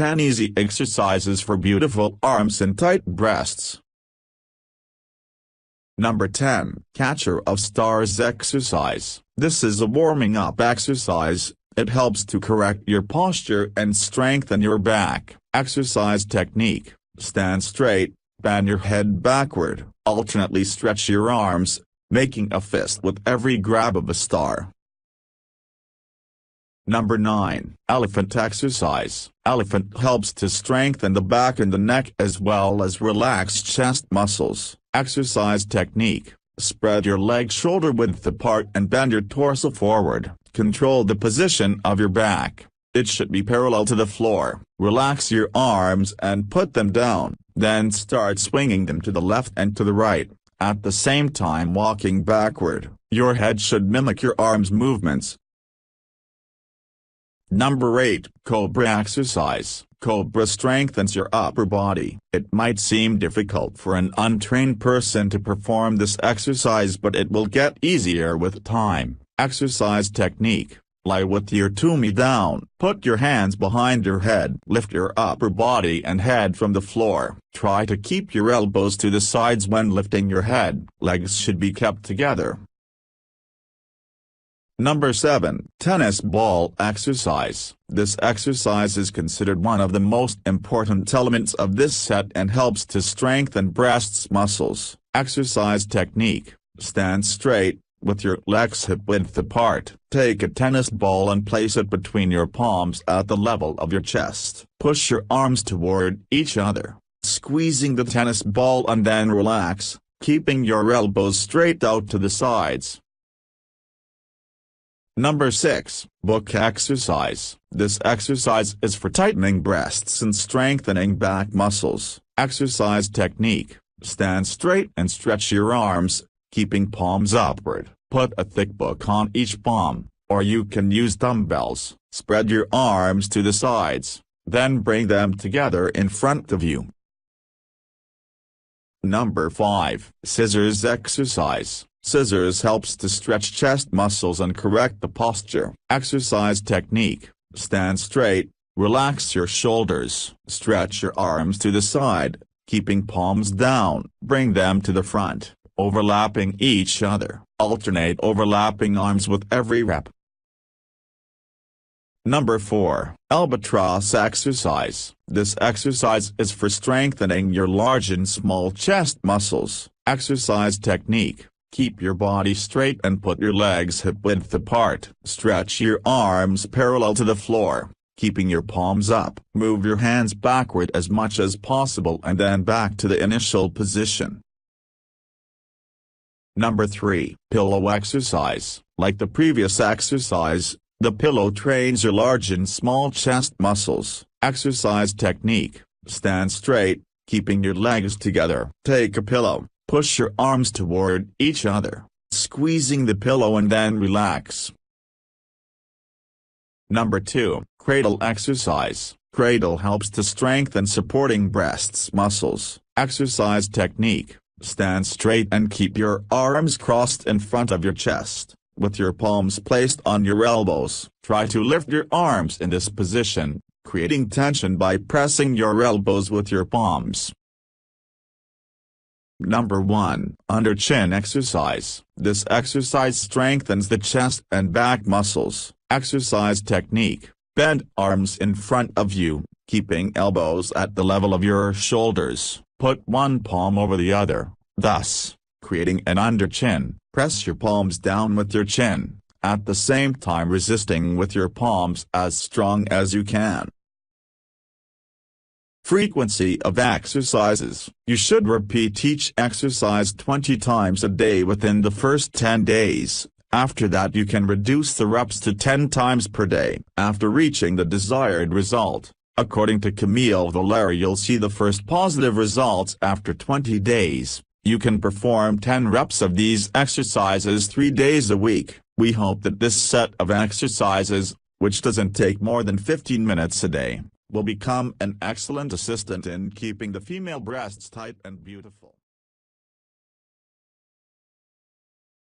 10 easy exercises for beautiful arms and tight breasts. Number 10. Catcher of Stars Exercise. This is a warming up exercise. It helps to correct your posture and strengthen your back. Exercise technique: stand straight, bend your head backward, alternately stretch your arms, making a fist with every grab of a star. Number 9. Elephant Exercise. Elephant helps to strengthen the back and the neck as well as relax chest muscles. Exercise technique: spread your legs shoulder width apart and bend your torso forward. Control the position of your back. It should be parallel to the floor. Relax your arms and put them down, then start swinging them to the left and to the right, at the same time walking backward. Your head should mimic your arms' movements. Number 8. Cobra Exercise. Cobra strengthens your upper body. It might seem difficult for an untrained person to perform this exercise, but it will get easier with time. Exercise technique: lie with your tummy down, put your hands behind your head, lift your upper body and head from the floor. Try to keep your elbows to the sides when lifting your head. Legs should be kept together. Number 7. Tennis Ball Exercise. This exercise is considered one of the most important elements of this set and helps to strengthen breasts muscles. Exercise technique: stand straight, with your legs hip width apart. Take a tennis ball and place it between your palms at the level of your chest. Push your arms toward each other, squeezing the tennis ball, and then relax, keeping your elbows straight out to the sides. Number 6. Wilke Exercise. This exercise is for tightening breasts and strengthening back muscles. Exercise technique: stand straight and stretch your arms, keeping palms upward. Put a thick book on each palm, or you can use dumbbells. Spread your arms to the sides, then bring them together in front of you. Number 5. Scissors Exercise. Scissors helps to stretch chest muscles and correct the posture. Exercise technique: stand straight, relax your shoulders, stretch your arms to the side, keeping palms down, bring them to the front, overlapping each other. Alternate overlapping arms with every rep. Number 4. Albatross Exercise. This exercise is for strengthening your large and small chest muscles. Exercise technique: keep your body straight and put your legs hip width apart. Stretch your arms parallel to the floor, keeping your palms up. Move your hands backward as much as possible and then back to the initial position. Number 3. Pillow Exercise. Like the previous exercise, the pillow trains your large and small chest muscles. Exercise technique: stand straight, keeping your legs together. Take a pillow, push your arms toward each other, squeezing the pillow, and then relax. Number 2. Cradle Exercise. Cradle helps to strengthen supporting breasts muscles. Exercise technique: stand straight and keep your arms crossed in front of your chest, with your palms placed on your elbows. Try to lift your arms in this position, creating tension by pressing your elbows with your palms. Number 1. Under Chin Exercise. This exercise strengthens the chest and back muscles. Exercise technique: bend arms in front of you, keeping elbows at the level of your shoulders. Put one palm over the other, thus creating an under chin. Press your palms down with your chin, at the same time resisting with your palms as strong as you can. Frequency of exercises. You should repeat each exercise 20 times a day within the first 10 days. After that you can reduce the reps to 10 times per day. After reaching the desired result, according to Camille Valeri, you'll see the first positive results after 20 days. You can perform 10 reps of these exercises 3 days a week. We hope that this set of exercises, which doesn't take more than 15 minutes a day, will become an excellent assistant in keeping the female breasts tight and beautiful.